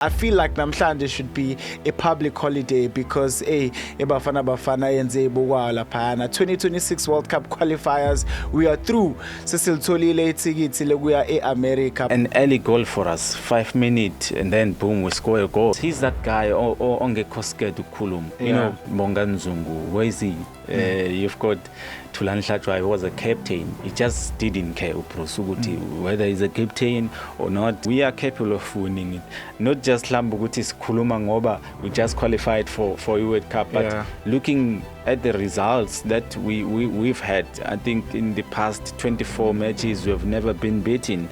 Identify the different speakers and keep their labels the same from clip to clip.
Speaker 1: I feel like namhlanje should be a public holiday because Bafana yenze ibukwayo laphana 2026 World Cup qualifiers, we are through. Cecil Tolile itikiti lokuya eAmerica.
Speaker 2: An early goal for us, 5 minutes, and then boom, we score a goal. He's that guy ongekho scared ukukhuluma. You know, Bonga Nzungu, where is he? You've got Thulani Hlatshwayo, he was a captain. He just didn't care whether he's a captain or not. We are capable of winning it. Not just Lambuguti sikhuluma ngoba we just qualified for World Cup, but looking at the results that we've had, I think in the past 24 matches we've never been beaten.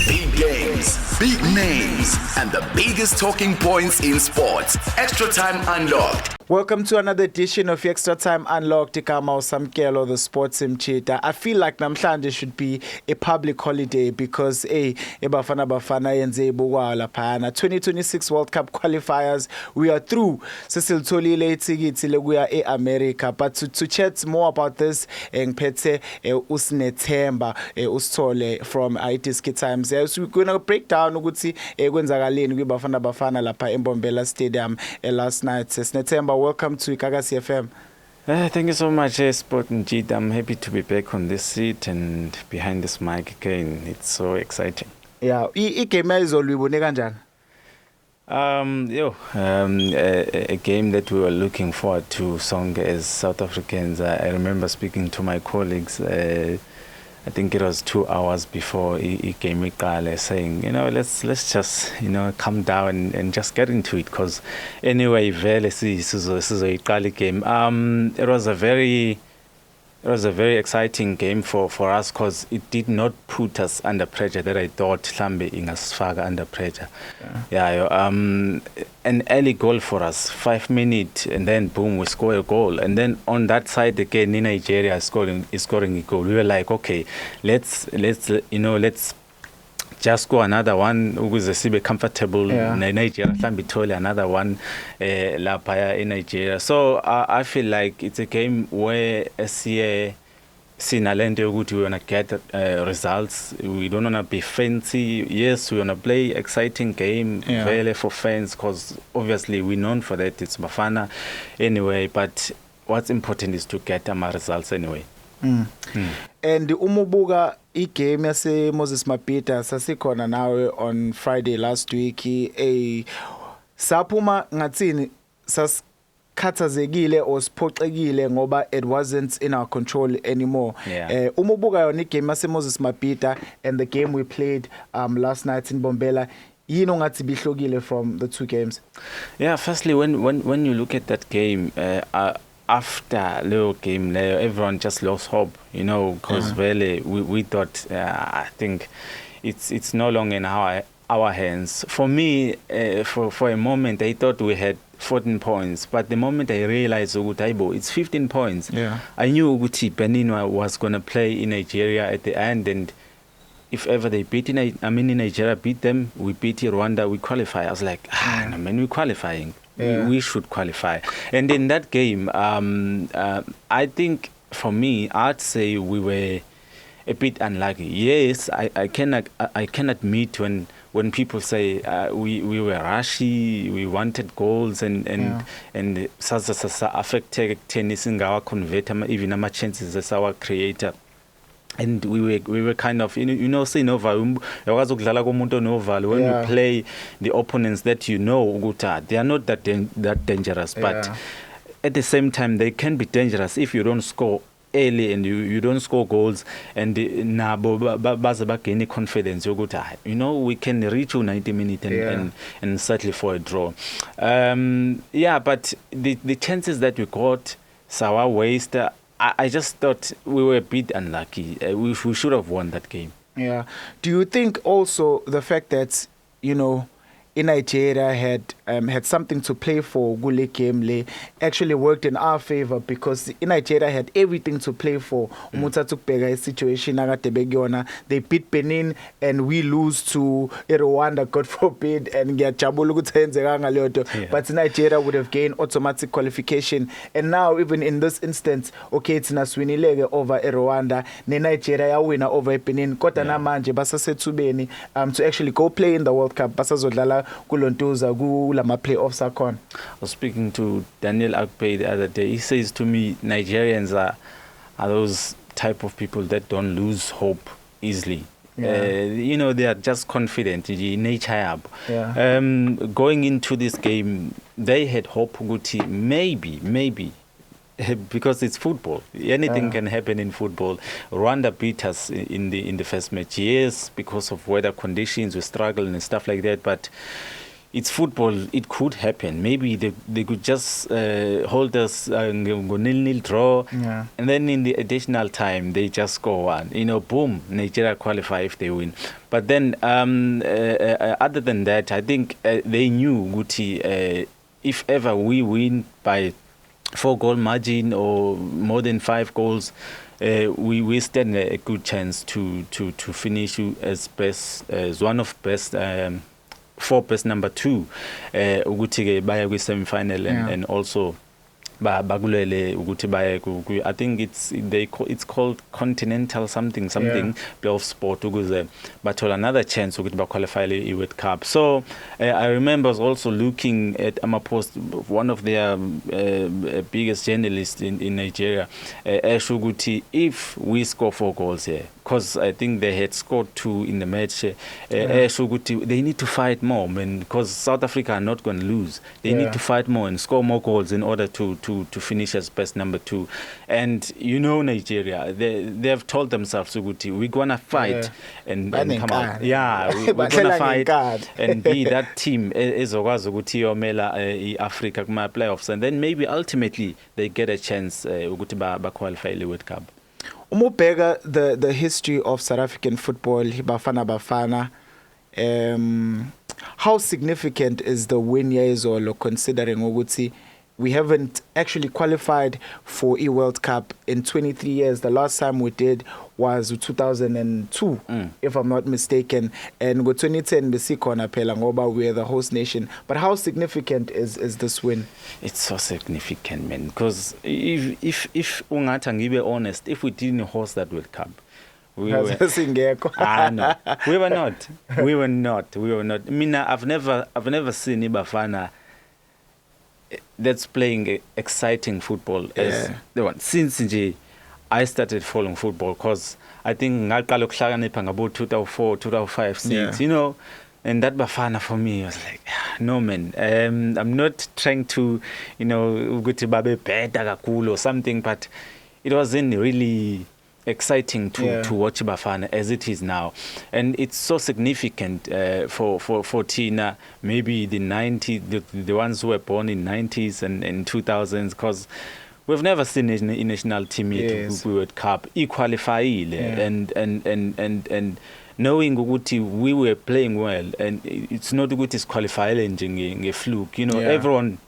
Speaker 3: Big games, big names, and the biggest talking points in sports. Extra Time Unlocked.
Speaker 1: Welcome to another edition of Extra Time Unlocked. Ikama usamkelo, the sports mchita. I feel like namhlanje should be a public holiday because Bafana yenze ibukwayo laphana 2026 World Cup qualifiers, we are through. Cecil Tolile itikiti lokuya eAmerica. But to chat more about this, ngiphethe uSinethemba uSithole from iTiski Times. So we're going to break down ukuthi kwenzakaleni kwiBafana lapha eMbombela Stadium last night. Sinethemba, welcome to Ikagasi FM.
Speaker 2: Thank you so much, Sport Njit. I'm happy to be back on this seat and behind this mic again. It's so exciting.
Speaker 1: Yeah, game izolwibone kanjani?
Speaker 2: A game that we were looking forward to, Song, as South Africans. I remember speaking to my colleagues. I think it was 2 hours before he came saying, let's just, calm down and just get into it. Because anyway, this is a game. It was a very exciting game for us because it did not put us under pressure that I thought Hlambe ingasifaka under pressure. An early goal for us, 5 minutes, and then boom, we score a goal. And then on that side again, in Nigeria is scoring a goal. We were like, okay, let's just go another one ukuze sibe comfortable. Nigeria Hlambe ithole another one lapha in Nigeria. So I feel like it's a game where sinalento ukuthi we want to get results. We don't want to be fancy. Yes, we want to play exciting game really for fans because obviously we're known for that. It's Bafana anyway, but what's important is to get our results anyway.
Speaker 1: And umubuka igame yase Moses Mabhida sasikhona nawe on Friday last week saphuma ngathini sasikhathazekile or siphoxekile ngoba it wasn't in our control anymore. Umubuka yona igame yase Moses Mabhida and the game we played last night in Bombela, yini ongathi bihlokile from the two games?
Speaker 2: Yeah, firstly when you look at that game, after the game, everyone just lost hope, because really we thought, I think it's no longer in our hands. For me, for a moment, I thought we had 14 points, but the moment I realized it's 15 points, I knew Benin was going to play in Nigeria at the end, and if ever they in Nigeria beat them, we beat Rwanda, we qualify. I was like, we're qualifying. We should qualify. And in that game, I think for me, I'd say we were a bit unlucky. Yes, I can admit when people say we were rushy, we wanted goals and affected tennis in our converter, even our chances as our creator. And we were kind of, saying over when you play the opponents that they are not that dangerous, but at the same time they can be dangerous if you don't score early and you don't score goals and gain confidence. We can reach 90 minutes and settle for a draw. But the chances that we got, Sawa waste. I just thought we were a bit unlucky. We should have won that game. Yeah.
Speaker 1: Do you think also the fact that, in Nigeria had had something to play for kule game le actually worked in our favor because Nigeria had everything to play for. Umuthatha ukubheka situation akade bekuyona, they beat Benin and we lose to Rwanda, God forbid, and ngiyajabula ukuthi yenzeka ngaleyo nto, but Nigeria would have gained automatic qualification. And now even in this instance, okay, it's naswinileke over Rwanda, ne Nigeria ya winner over Benin, kodwa namanje basasethubeni to actually go play in the World Cup, basazodlala kulontuza kulama playoffs akhona.
Speaker 2: I was speaking to Daniel Akpe the other day. He says to me, Nigerians are those type of people that don't lose hope easily. You know, they are just confident in nature. Going into this game, they had hope Guti maybe because it's football. Anything can happen in football. Rwanda beat us in the first match. Yes, because of weather conditions, we struggled and stuff like that, but it's football. It could happen. Maybe they could just hold us, go 0-0 draw, and then in the additional time they just score one. You know, boom, Nigeria qualify if they win. But then, other than that, I think they knew Guti. If ever we win by 4-goal margin or more than 5 goals, we stand a good chance to finish as one of best. 4 best number 2 ukuthi ke baya kwi semi-final and also bakulele ukuthi baye I think it's called continental something playoff sport ukuze bathola another chance ukuthi ba qualify the World Cup. So I remember also looking at Amapost, one of their biggest journalists in Nigeria, asho ukuthi if we score 4 goals here, because I think they had scored 2 in the match, they need to fight more, because South Africa are not going to lose. They need to fight more and score more goals in order to finish as best number 2. And you know Nigeria, they have told themselves, we're going to fight and come out. Yeah, we're going to fight and be that team ezokwazi ukuthi yomela iAfrica kuma playoffs, and then maybe ultimately they get a chance ukuthi ba qualify the World Cup.
Speaker 1: Umubheka the history of South African football, Bafana, how significant is the win yezolo, considering ukuthi we haven't actually qualified for a World Cup in 23 years. The last time we did was 2002, if I'm not mistaken. And with 2010, besikhona phela ngoba we're the host nation. But how significant is this win?
Speaker 2: It's so significant, man. Because if ungathi ngibe honest, if we didn't host that World Cup, we were no. We were not. I mean, I've never seen Ibafana that's playing exciting football as the one since I started following football, because I think ngaqala ukuhlakanipha ngabo 2004 2005 6 you know, and that Bafana for me was like, no man, I'm not trying to, you know, ukuthi babe better kakhulu or something, but it wasn't really exciting to watch Bafana as it is now. And it's so significant for Tina, maybe the 90s, the ones who were born in 90s and 2000s, because we've never seen a national team yet World Cup qualify, and knowing ukuthi we were playing well, and it's not good is qualify nje fluke, you know, everyone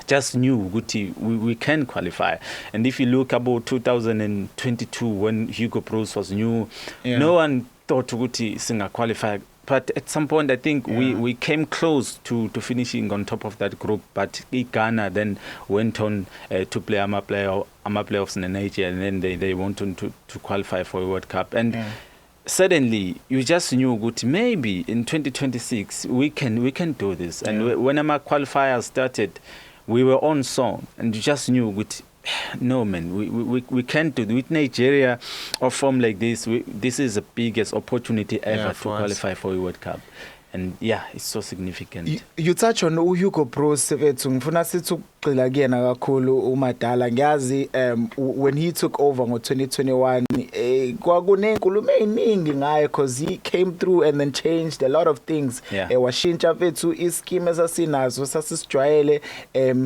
Speaker 2: just knew we can qualify. And if you look about 2022, when Hugo Broos was new, no one thought Guti singa qualify. But at some point, I think we came close to finishing on top of that group. But Ghana then went on to play AMA playoffs in Nigeria, and then they went on to qualify for a World Cup. And suddenly, you just knew Guti, maybe in 2026 we can do this. And when AMA qualifiers started, we were on song, and you just knew no man, we can't do it. With Nigeria or form like this, this is the biggest opportunity ever to qualify for a World Cup. And it's so significant.
Speaker 1: You touch on Hugo Broos, ngifuna sithi ngigxila kuyena kakhulu uMadala ngiyazi when he took over ngo2021 kwakunenkulumo eziningi ngaye because he came through and then changed a lot of things washintsha mfethu ischeme esasinazo sasisijwayele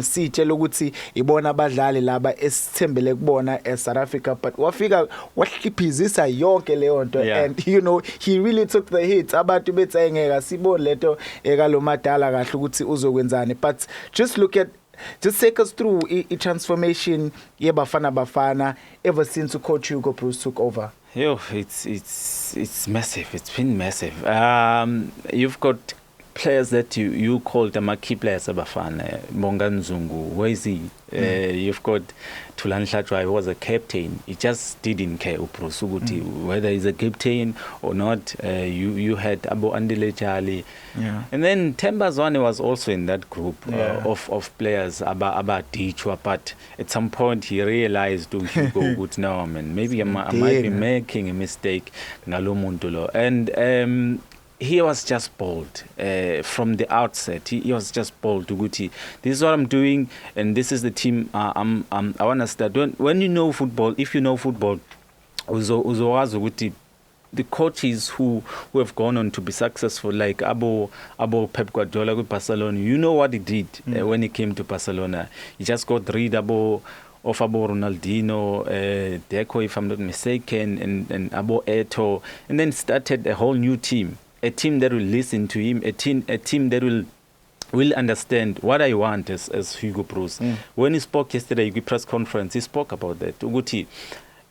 Speaker 1: sitshela ukuthi ibona abadlali laba esithembele kubona eSouth Africa but wafika wahliphizisa yonke leyo nto and you know he really took the hit abantu bethi engeka sibone lento ekaloMadala kahle ukuthi uzokwenzani but just take us through a transformation Bafana ever since Coach Hugo Broos took over.
Speaker 2: Yo, it's massive. It's been massive. You've got players that you call them key players Bafana. Monga Nzungu, where is he? You've got Thulani Hlatshwayo, who was a captain. He just didn't care whether he's a captain or not. You had Abu Andile Charlie. And then Themba Zwane was also in that group of players about Dichwa, but at some point he realized no, man, maybe I might be making a mistake. And he was just bold from the outset. He was just bold. This is what I'm doing, and this is the team I want to start. When you know football, if you know football, the coaches who have gone on to be successful, like Abu Pep Guardiola with Barcelona, you know what he did when he came to Barcelona. He just got rid of Abu Ronaldinho, Deco, if I'm not mistaken, and Abu Eto'o, and then started a whole new team. A team that will listen to him, a team that will understand what I want as Hugo Broos. When he spoke yesterday at the press conference, he spoke about that. Uguti,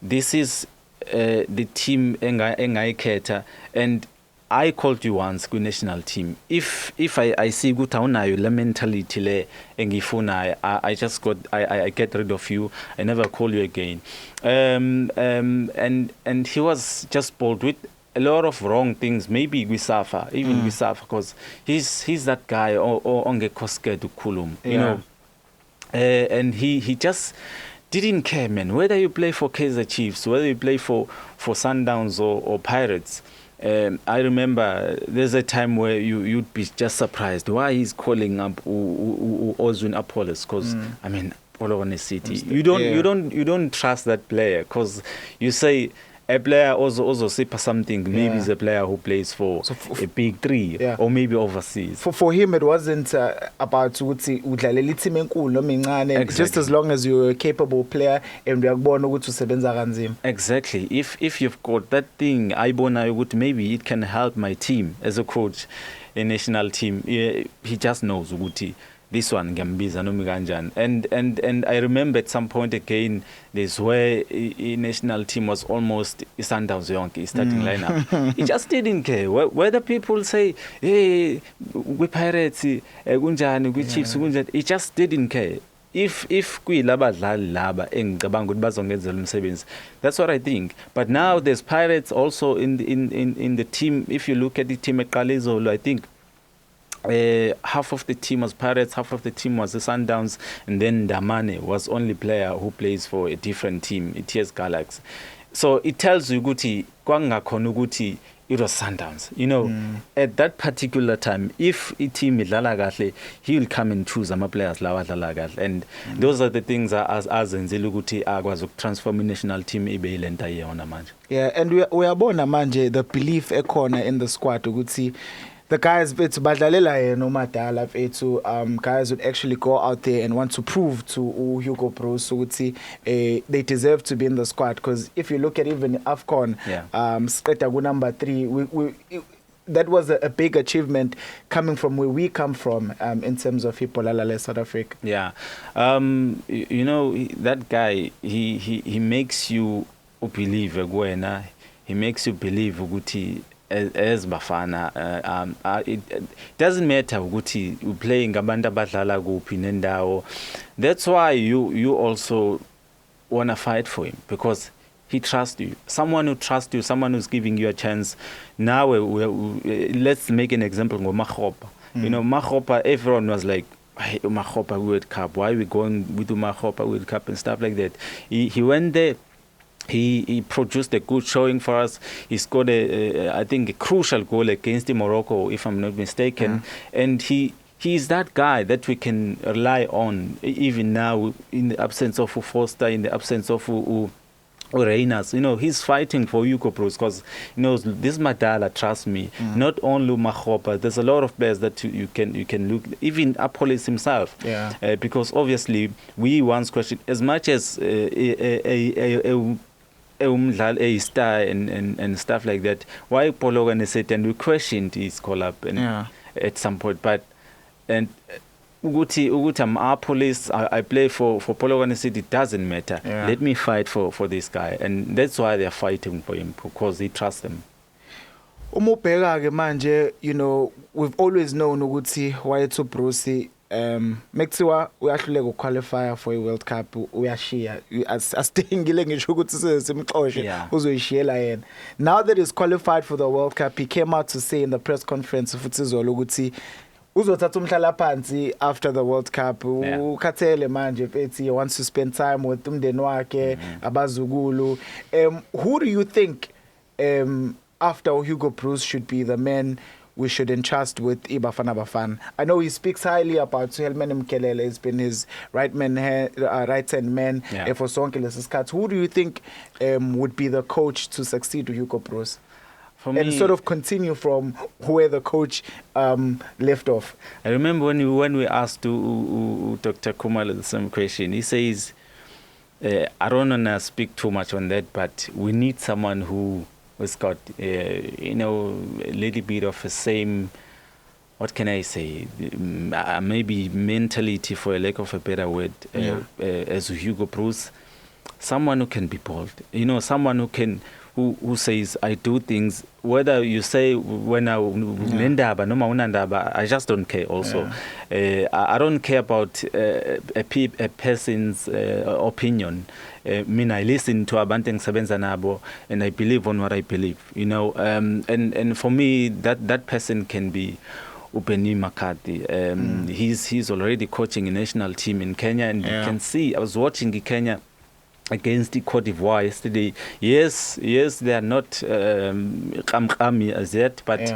Speaker 2: this is the team engayikhetha, and I called you once ku national team. If I see ukuthi awunayo la mentality le engifunayo, I get rid of you. I never call you again. And he was just bold with a lot of wrong things, maybe we suffer because he's that guy on the koske to kulum, you know, and he just didn't care, man. Whether you play for Kaizer Chiefs, whether you play for Sundowns or Pirates. I remember there's a time where you'd be just surprised why he's calling up Ozwin Apollos, because I mean, all over the city, you don't trust that player, because you say. A player also say something. Maybe he's a player who plays for a big three or maybe overseas.
Speaker 1: For him, it wasn't about udlalele just as long as you're a capable player and
Speaker 2: exactly. If you've got that thing, maybe it can help my team as a coach, a national team. He just knows this one Gambiza Nomiganjan. And I remember at some point again, this where a national team was almost Sundowns Yonke starting lineup. He just didn't care. Whether people say, hey, we Pirates, Gunjan, we Chiefs, Gunjan, he just didn't care. If that's what I think. But now there's Pirates also in the team. If you look at the team at Kalizolo, I think half of the team was Pirates, half of the team was the Sundowns, and then Damane was only player who plays for a different team, TS Galaxy. So it tells you it was Sundowns. You know, at that particular time, if a team is Lalagatle, he will come and choose some players Lalagatle. And those are the things as Nziluguti Agwas transform national team
Speaker 1: Yeah, and we are born manje the belief corner in the squad to see. The guys guys would actually go out there and want to prove to Hugo Broos they deserve to be in the squad, because if you look at even AFCON, number 3, that was a big achievement coming from where we come from in terms of Hipolalale, South Africa.
Speaker 2: Yeah, you know, that guy, he makes you believe he makes you believe as Bafana, it doesn't matter ukuthi you playing ngabantu abadlala kuphi nendawo. That's why you also want to fight for him, because he trusts you. Someone who trusts you, someone who's giving you a chance. Now let's make an example of Makgopa. You know, Makgopa, everyone was like, hey, Makgopa World Cup, why are we going with Makgopa World Cup and stuff like that. He went there. He produced a good showing for us. He scored I think a crucial goal against Morocco, if I'm not mistaken. And he he's that guy that we can rely on, even now in the absence of Foster, in the absence of Reyners. He's fighting for Hugo Broos because this Madala, trust me, not only Makgopa, there's a lot of players that you can look, even Apollos himself, because obviously we once questioned, as much as a star and stuff like that, why Polokwane said, and we questioned his call-up at some point, but Uguti, I'm our police. I play for Polokwane City. It doesn't matter. Let me fight for this guy, and that's why they're fighting for him, because they trust him.
Speaker 1: Umubheka-ke manje, we've always known ukuthi wayethu Bruce mekuthiwa uyahluleka uqualify for i-World Cup uyashiya asithengile ngisho ukuthi simxoshe uzoyishiyela yena. Now that he's qualified for the World Cup, he came out to say in the press conference futhi izolo ukuthi uzothatha umhlala phansi after the World Cup. Ukhathele manje ethi he wants to spend time with umndeni wakhe, abazukulu. Who do you think after Hugo Broos should be the man we should entrust with iBafana Bafana? I know he speaks highly about Helman Mkelele. He's been his right-hand man for sonke lesisikhathi. Who do you think would be the coach to succeed Hugo Broos? And sort of continue from where the coach left off.
Speaker 2: I remember when we asked Dr. Khumalo the same question, he says, I don't want to speak too much on that, but we need someone who has got, a little bit of the same, what can I say, maybe mentality, for a lack of a better word, as Hugo Broos. Someone who can be bold, someone who says, I do things, whether you say when I just don't care also. I don't care about a person's opinion. I listen to abantu engisebenza nabo, and I believe on what I believe, and for me that person can be Upeni Makati. He's already coaching a national team in Kenya, and you can see, I was watching Kenya against the Cote d'Ivoire yesterday. Yes, they are not kamkami as yet, but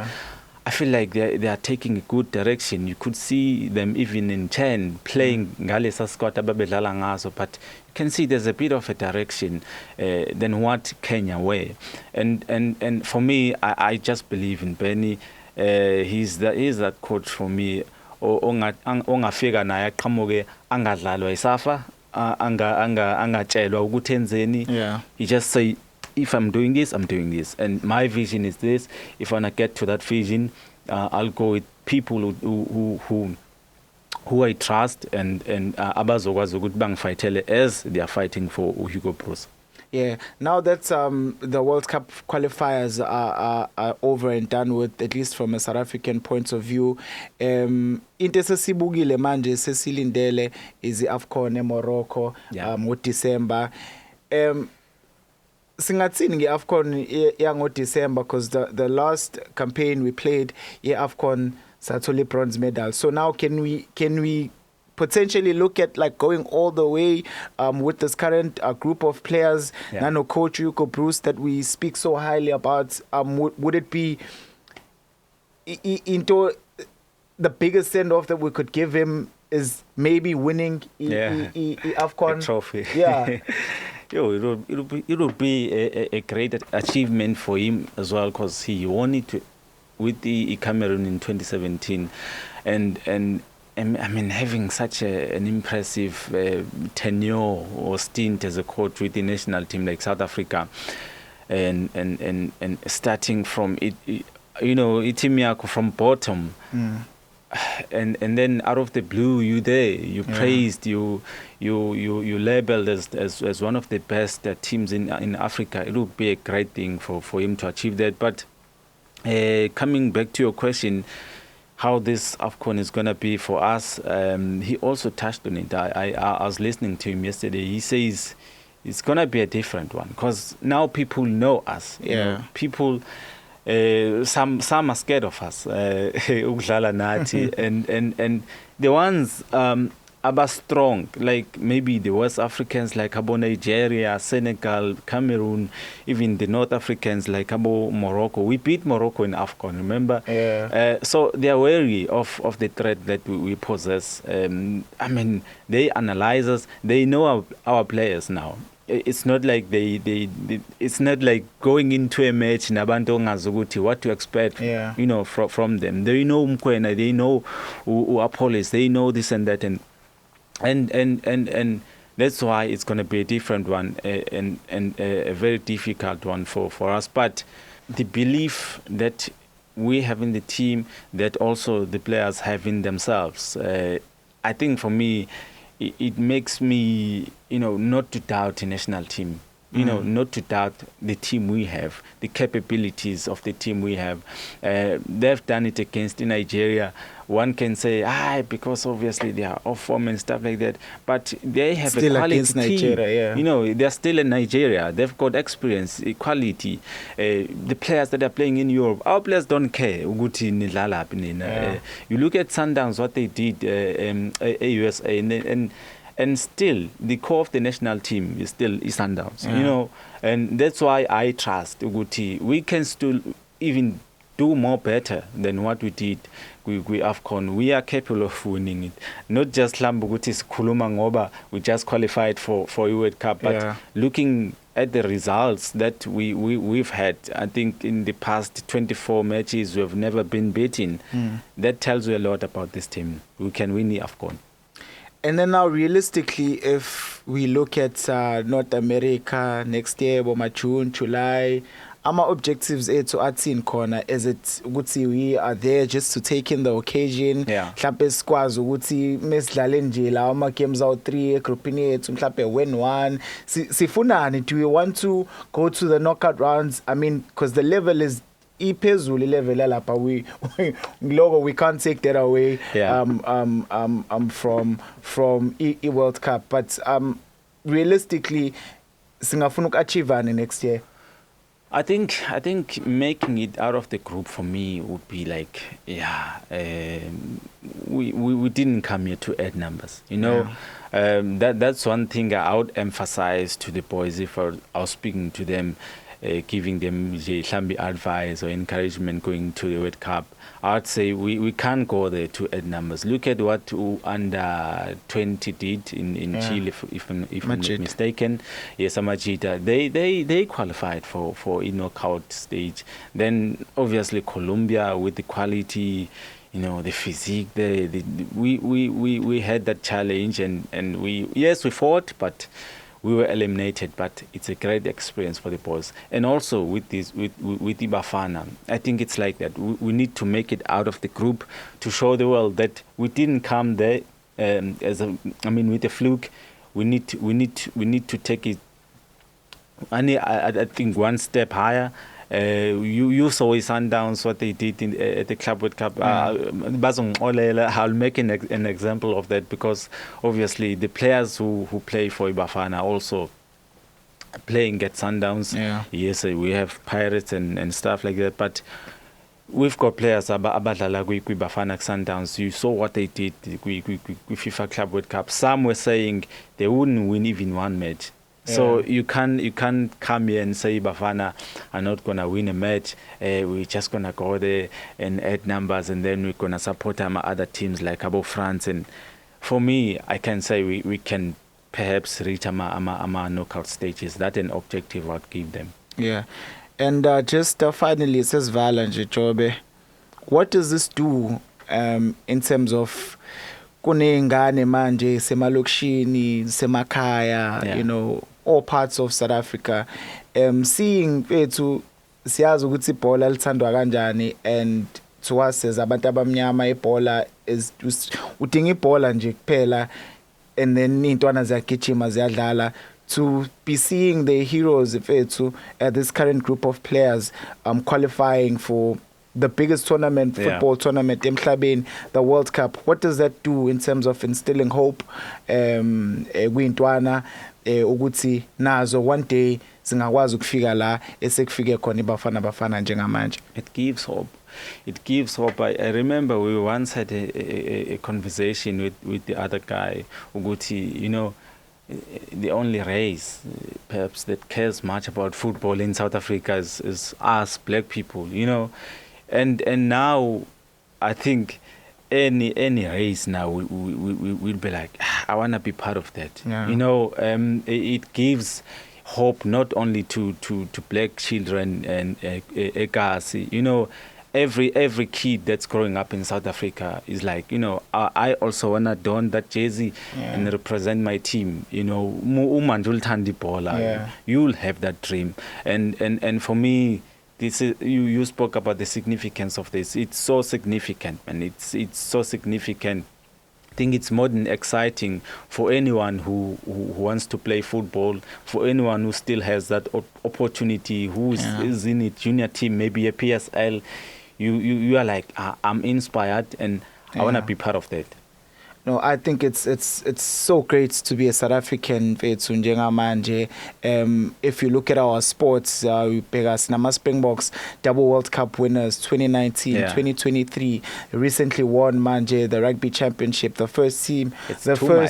Speaker 2: I feel like they are taking a good direction. You could see them even in Chen playing Galesa Scott Ababedala Ngazo, but you can see there's a bit of a direction than what Kenya were. And for me, I just believe in Benny. He's that coach for me. Ongafika naye aqhamuke angadlalwa isafa. Angatshelwa ukuthi enzeni. He just say, if I'm doing this, I'm doing this, and my vision is this. If I want to get to that vision, I'll go with people who I trust and abazokwazi ukuthi bangifightele as they are fighting for Hugo Broos.
Speaker 1: Now that the World Cup qualifiers are over and done with, at least from a South African point of view, into esesibukile manje sesilindele is i-AFCON eMorocco ngo-December. Singathini nge-AFCON yango-December, because the last campaign we played i-AFCON sathole bronze medal. So now can we potentially look at like going all the way with this current group of players, Nano coach Hugo Broos that we speak so highly about? Would it be into the biggest send-off that we could give him is maybe winning AFCON
Speaker 2: trophy? It would be a great achievement for him as well, because he won it with the Cameroon in 2017, and I mean, having such an impressive tenure or stint as a coach with the national team like South Africa, and starting from it, Itimiako from bottom, and then out of the blue, you praised, you labeled as one of the best teams in Africa. It would be a great thing for him to achieve that. But coming back to your question, how this AFCON is going to be for us, he also touched on it. I was listening to him yesterday. He says it's going to be a different one, because now people know us. People, some are scared of us, and the ones aba strong, like maybe the West Africans like abo Nigeria, Senegal, Cameroon, even the North Africans like abo Morocco. We beat Morocco in AFCON, remember?
Speaker 1: Yeah.
Speaker 2: So they are wary of the threat that we possess. I mean, they analyze us. They know our players now. It's not like it's not like going into a match nabantu ongazukuthi what to expect,
Speaker 1: Yeah.
Speaker 2: you know, from them. They know Mkwena, they know Apollos, they know this and that, and that's why it's going to be a different one and a very difficult one for us. But the belief that we have in the team, that also the players have in themselves, I think for me, it makes me, you know, not to doubt the national team. You know, not to doubt the team we have, the capabilities of the team we have. They've done it against Nigeria. One can say, because obviously they are off form and stuff like that. But they have
Speaker 1: Still
Speaker 2: a quality
Speaker 1: against
Speaker 2: team.
Speaker 1: Nigeria, yeah.
Speaker 2: You know, they're still in Nigeria. They've got experience, quality. The players that are playing in Europe, our players don't care.
Speaker 1: Yeah.
Speaker 2: You look at Sundowns, what they did, USA, and still the core of the national team is still Sundowns, you know, and that's why I trust Uguti. We can still even do more better than what we did with AFCON. We are capable of winning it. Not just Lambugutis Kuluma Ngoba, we just qualified for World Cup, but looking at the results that we've had, I think in the past 24 matches we've never been beaten. That tells you a lot about this team. We can win the AFCON.
Speaker 1: And then now, realistically, if we look at North America next year, June, July, our objectives to atin corner, is it we are there just to take in the occasion? Mhlampe sikwazi ukuthi mesidlale nje lawa ama games awu 3 egroupini yethu mhlampe win 1. Sifunani, do we want to go to the knockout rounds? I mean, because the level is iphezulu level lapha, we can't take that away from World Cup, but realistically singafuna ukachievani next year.
Speaker 2: I think making it out of the group for me would be like, we didn't come here to add numbers, you know. That's one thing I would emphasize to the boys if I was speaking to them, giving them advice or encouragement going to the World Cup. I'd say we can't go there to add numbers. Look at what under 20 did in Chile, if I'm not mistaken. Yes, Amajita. They qualified for a knockout stage. Then obviously Colombia with the quality, you know, the physique. We had that challenge and we fought, but we were eliminated, but it's a great experience for the boys. And also with Ibafana, I think it's like that. We need to make it out of the group to show the world that we didn't come there with a fluke. We need to take it. I think one step higher. You saw Sundowns, what they did at the Club World Cup. I'll make an example of that, because obviously the players who play for Ibafana also playing at Sundowns. Yes, we have Pirates and stuff like that, but we've got players abadlala Ibafana Sundowns. You saw what they did with FIFA Club World Cup. Some were saying they wouldn't win even one match. So you can't come here and say Bafana are not gonna win a match. We're just gonna go there and add numbers, and then we're gonna support other teams like Cabo France. And for me, I can say we can perhaps reach ama knockout stages. That's an objective I'd give them.
Speaker 1: Yeah, and just finally, it says Valanje Jobe. What does this do in terms of kunengane manje semalokishini semakhaya, you know, all parts of South Africa, seeing ethu siyazi ukuthi ibhola lithandwa kanjani, and to us as abantu abamnyama ibhola is udinga ibhola nje kuphela, and then intwana ziyagijima ziyadlala. To be seeing the heroes ethu this current group of players qualifying for the biggest tournament, football tournament emhlabeni, the World Cup. What does that do in terms of instilling hope kwintwana ukuthi nazo one day zingakwazi ukufika la esekufike khona Bafana njengamanje?
Speaker 2: It gives hope. It gives hope. I remember we once had a conversation with the other guy, Uguti, you know, the only race perhaps that cares much about football in South Africa is us black people, you know. And now I think any race now we'll be like, I want to be part of that.
Speaker 1: Yeah.
Speaker 2: You know, it gives hope not only to black children and Ekasi, you know. Every kid that's growing up in South Africa is like, you know, I also wanna don that jersey and represent my team. You know, you'll have that dream. And for me, this is, you spoke about the significance of this. It's so significant, and it's so significant. I think it's more than exciting for anyone who wants to play football, for anyone who still has that opportunity, who is in a junior team, maybe a PSL. You are like, I'm inspired and I want to be part of that.
Speaker 1: No, I think it's so great to be a South African fethu njengamanje. If you look at our sports, Pegas Nama Springboks double World Cup winners 2019, 2023, recently won manje the rugby championship, the first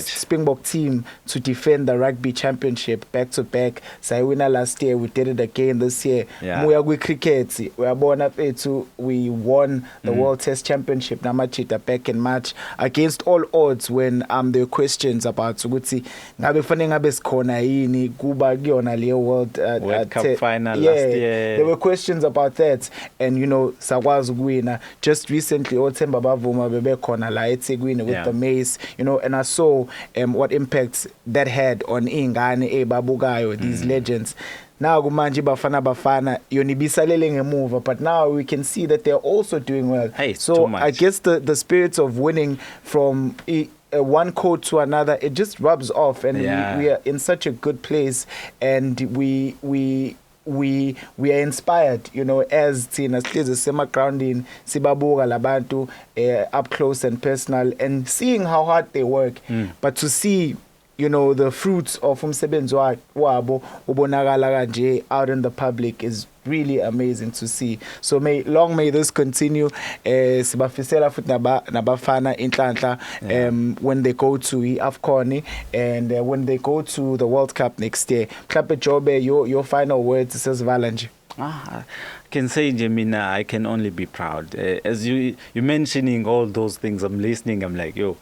Speaker 1: Springbok team to defend the rugby championship back to back. So we won last year, we did it again this year. Muya kwi cricket, we won the World Test Championship namachita back in March against all odds. When there were questions about ukuthi ngabe fanele ngabe sikhona yini kuba kuyona le World
Speaker 2: Cup final last year.
Speaker 1: There were questions about that, and you know sakwazi ukuwina. Just recently oThemba Bavuma bebekhona la eThekwini with the Mace, you know, and I saw what impacts that had on ingane ebabukayo, these legends. Now kumanje Bafana yonibisalele ngemuva, but now we can see that they're also doing well.
Speaker 2: Hey,
Speaker 1: so I guess the spirits of winning from one court to another, it just rubs off, and we are in such a good place, and we are inspired, you know, as Tina Stiz sema grounding sibabuka labantu up close and personal, and seeing how hard they work, but to see, you know, the fruits of umsebenzi wabo ubonakala kanje out in the public is really amazing to see. So long may this continue. Sibafisela futhi nabafana inhlanhla when they go to AFCON and when they go to the World Cup next year. Mhlawumbe Jobe, your final words sesivala nje.
Speaker 2: I can say, Jemina, I can only be proud. As you mentioning all those things, I'm listening, I'm like, yo,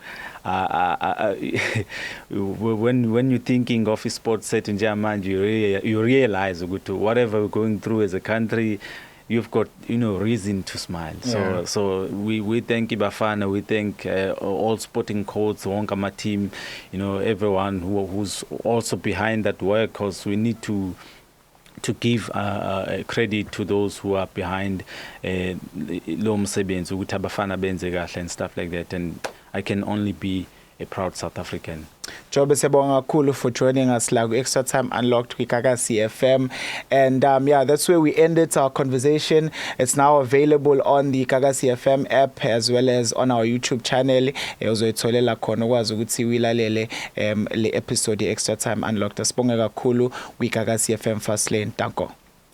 Speaker 2: when you're thinking of a sports set in German, you realize whatever we're going through as a country, you've got, you know, reason to smile. So we thank Ibafana, we thank all sporting codes, Wonkama team, you know, everyone who's also behind that work, because we need to give credit to those who are behind lo msebenzi ukuthi abafana benze kahle and stuff like that, and I can only be a proud South African.
Speaker 1: Jobe sebonga kakhulu for joining us like Extra Time Unlocked with Gagasi FM, and that's where we ended our conversation. It's now available on the Gagasi FM app as well as on our YouTube channel. Uzoyitholela khona ukwazi ukuthi wilalele le episode Extra Time Unlocked. Asibonga kakhulu with Gagasi FM Fast Lane. Danko.